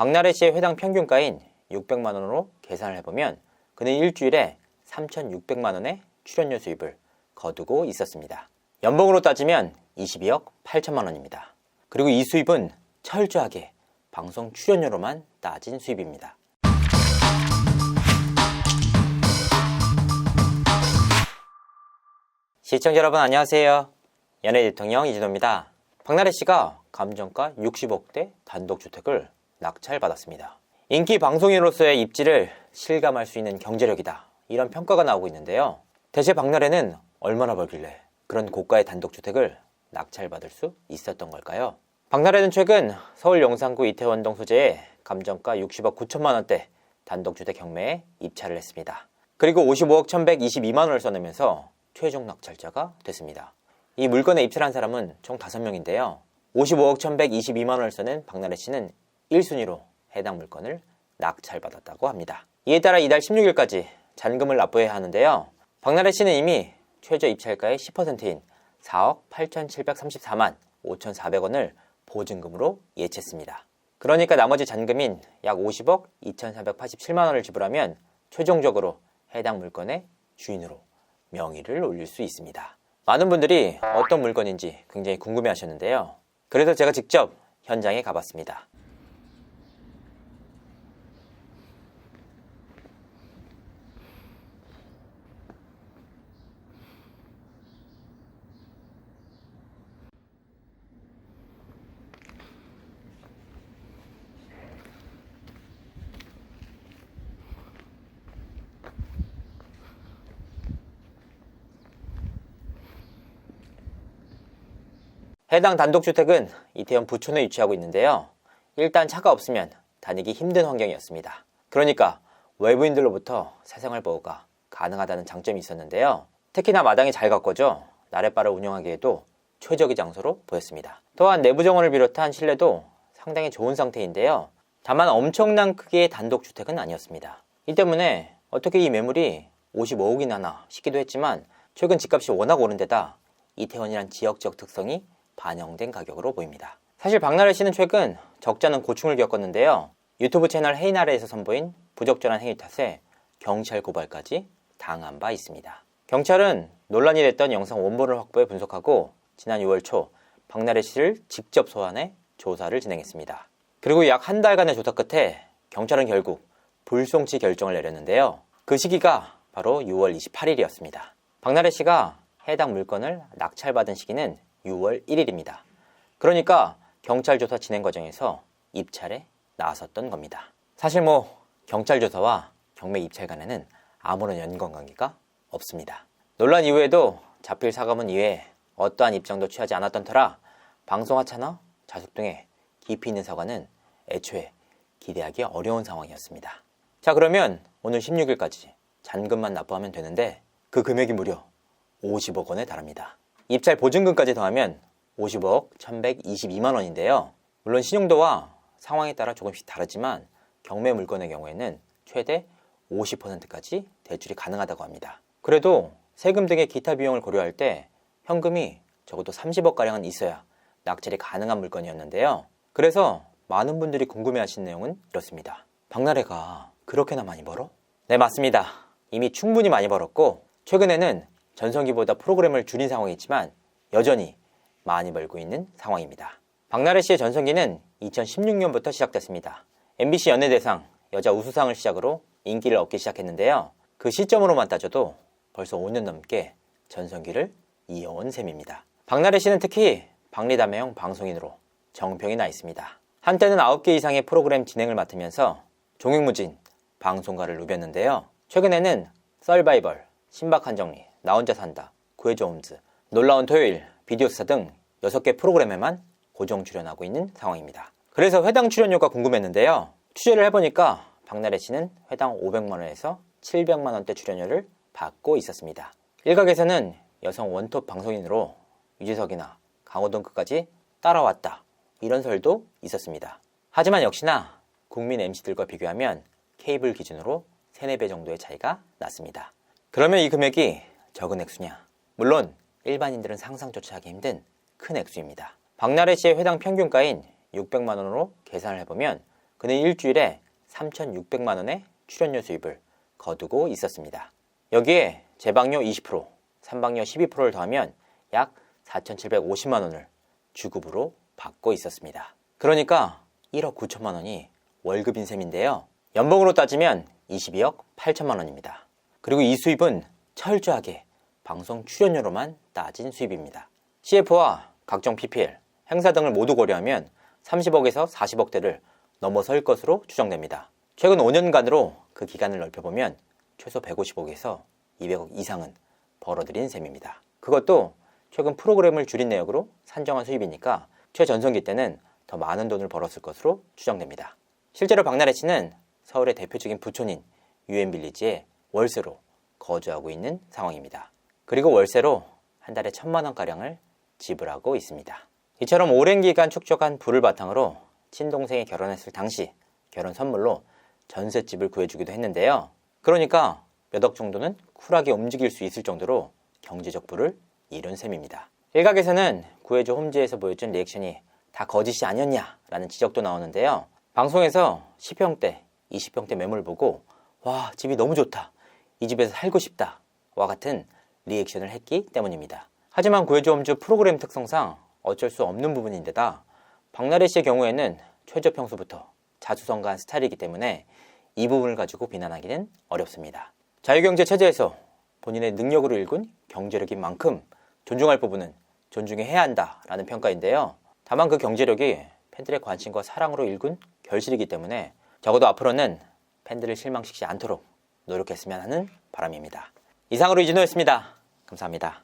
박나래 씨의 회당 평균가인 600만 원으로 계산을 해보면 그는 일주일에 3,600만 원의 출연료 수입을 거두고 있었습니다. 연봉으로 따지면 22억 8천만 원입니다. 그리고 이 수입은 철저하게 방송 출연료로만 따진 수입입니다. 시청자 여러분 안녕하세요. 연예 대통령 이진호입니다. 박나래 씨가 감정가 60억대 단독주택을 낙찰받았습니다. 인기 방송인으로서의 입지를 실감할 수 있는 경제력이다, 이런 평가가 나오고 있는데요. 대체 박나래는 얼마나 벌길래 그런 고가의 단독주택을 낙찰받을 수 있었던 걸까요? 박나래는 최근 서울 용산구 이태원동 소재의 감정가 60억 9천만 원대 단독주택 경매에 입찰을 했습니다. 그리고 55억 1122만 원을 써내면서 최종 낙찰자가 됐습니다. 이 물건에 입찰한 사람은 총 5명인데요. 55억 1122만 원을 써낸 박나래 씨는 1순위로 해당 물건을 낙찰받았다고 합니다. 이에 따라 이달 16일까지 잔금을 납부해야 하는데요. 박나래 씨는 이미 최저 입찰가의 10%인 4억 8,734만 5,400원을 보증금으로 예치했습니다. 그러니까 나머지 잔금인 약 50억 2,487만 원을 지불하면 최종적으로 해당 물건의 주인으로 명의를 올릴 수 있습니다. 많은 분들이 어떤 물건인지 굉장히 궁금해 하셨는데요. 그래서 제가 직접 현장에 가봤습니다. 해당 단독주택은 이태원 부촌에 위치하고 있는데요. 일단 차가 없으면 다니기 힘든 환경이었습니다. 그러니까 외부인들로부터 사생활 보호가 가능하다는 장점이 있었는데요. 특히나 마당이 잘 가꿔져 나랫바를 운영하기에도 최적의 장소로 보였습니다. 또한 내부 정원을 비롯한 실내도 상당히 좋은 상태인데요. 다만 엄청난 크기의 단독주택은 아니었습니다. 이 때문에 어떻게 이 매물이 55억이나 하나 싶기도 했지만 최근 집값이 워낙 오른 데다 이태원이란 지역적 특성이 반영된 가격으로 보입니다. 사실 박나래 씨는 최근 적잖은 고충을 겪었는데요. 유튜브 채널 헤이나래에서 선보인 부적절한 행위 탓에 경찰 고발까지 당한 바 있습니다. 경찰은 논란이 됐던 영상 원본을 확보해 분석하고 지난 6월 초 박나래 씨를 직접 소환해 조사를 진행했습니다. 그리고 약 한 달간의 조사 끝에 경찰은 결국 불송치 결정을 내렸는데요. 그 시기가 바로 6월 28일이었습니다. 박나래 씨가 해당 물건을 낙찰받은 시기는 6월 1일입니다. 그러니까 경찰 조사 진행 과정에서 입찰에 나섰던 겁니다. 사실 경찰 조사와 경매 입찰 간에는 아무런 연관관계가 없습니다. 논란 이후에도 자필 사과문 이외에 어떠한 입장도 취하지 않았던 터라 방송 하차나 자숙 등의 깊이 있는 사과는 애초에 기대하기 어려운 상황이었습니다. 자, 그러면 오늘 16일까지 잔금만 납부하면 되는데 그 금액이 무려 50억 원에 달합니다. 입찰 보증금까지 더하면 50억 1122만 원인데요. 물론 신용도와 상황에 따라 조금씩 다르지만 경매 물건의 경우에는 최대 50%까지 대출이 가능하다고 합니다. 그래도 세금 등의 기타 비용을 고려할 때 현금이 적어도 30억가량은 있어야 낙찰이 가능한 물건이었는데요. 그래서 많은 분들이 궁금해하시는 내용은 이렇습니다. 박나래가 그렇게나 많이 벌어? 네, 맞습니다. 이미 충분히 많이 벌었고 최근에는 전성기보다 프로그램을 줄인 상황이지만 여전히 많이 벌고 있는 상황입니다. 박나래 씨의 전성기는 2016년부터 시작됐습니다. MBC 연예대상 여자 우수상을 시작으로 인기를 얻기 시작했는데요. 그 시점으로만 따져도 벌써 5년 넘게 전성기를 이어온 셈입니다. 박나래 씨는 특히 박리담회형 방송인으로 정평이 나 있습니다. 한때는 9개 이상의 프로그램 진행을 맡으면서 종횡무진 방송가를 누볐는데요. 최근에는 서바이벌, 신박한 정리, 나 혼자 산다, 구해줘 홈즈, 놀라운 토요일, 비디오스타 등 6개 프로그램에만 고정 출연하고 있는 상황입니다. 그래서 회당 출연료가 궁금했는데요. 취재를 해보니까 박나래 씨는 회당 500만 원에서 700만 원대 출연료를 받고 있었습니다. 일각에서는 여성 원톱 방송인으로 유재석이나 강호동 끝까지 따라왔다, 이런 설도 있었습니다. 하지만 역시나 국민 MC들과 비교하면 케이블 기준으로 3, 4배 정도의 차이가 났습니다. 그러면 이 금액이 적은 액수냐? 물론 일반인들은 상상조차 하기 힘든 큰 액수입니다. 박나래 씨의 회당 평균가인 600만 원으로 계산을 해보면 그는 일주일에 3,600만 원의 출연료 수입을 거두고 있었습니다. 여기에 재방료 20%, 산방료 12%를 더하면 약 4,750만 원을 주급으로 받고 있었습니다. 그러니까 1억 9천만 원이 월급인 셈인데요. 연봉으로 따지면 22억 8천만 원입니다. 그리고 이 수입은 철저하게 방송 출연료로만 따진 수입입니다. CF와 각종 PPL, 행사 등을 모두 고려하면 30억에서 40억대를 넘어설 것으로 추정됩니다. 최근 5년간으로 그 기간을 넓혀보면 최소 150억에서 200억 이상은 벌어들인 셈입니다. 그것도 최근 프로그램을 줄인 내역으로 산정한 수입이니까 최전성기 때는 더 많은 돈을 벌었을 것으로 추정됩니다. 실제로 박나래 씨는 서울의 대표적인 부촌인 유엔빌리지에 월세로 거주하고 있는 상황입니다. 그리고 월세로 한 달에 1,000만 원가량을 지불하고 있습니다. 이처럼 오랜 기간 축적한 부를 바탕으로 친동생이 결혼했을 당시 결혼 선물로 전셋집을 구해주기도 했는데요. 그러니까 몇 억 정도는 쿨하게 움직일 수 있을 정도로 경제적 부를 이룬 셈입니다. 일각에서는 구해줘 홈즈에서 보여준 리액션이 다 거짓이 아니었냐라는 지적도 나오는데요. 방송에서 10평대, 20평대 매물 보고 와, 집이 너무 좋다, 이 집에서 살고 싶다 와 같은 리액션을 했기 때문입니다. 하지만 구해줘 홈즈 프로그램 특성상 어쩔 수 없는 부분인데다 박나래 씨의 경우에는 최저평수부터 자수성가한 스타일이기 때문에 이 부분을 가지고 비난하기는 어렵습니다. 자유경제 체제에서 본인의 능력으로 일군 경제력인 만큼 존중할 부분은 존중해야 한다라는 평가인데요. 다만 그 경제력이 팬들의 관심과 사랑으로 일군 결실이기 때문에 적어도 앞으로는 팬들을 실망시키지 않도록 노력했으면 하는 바람입니다. 이상으로 이진호였습니다. 감사합니다.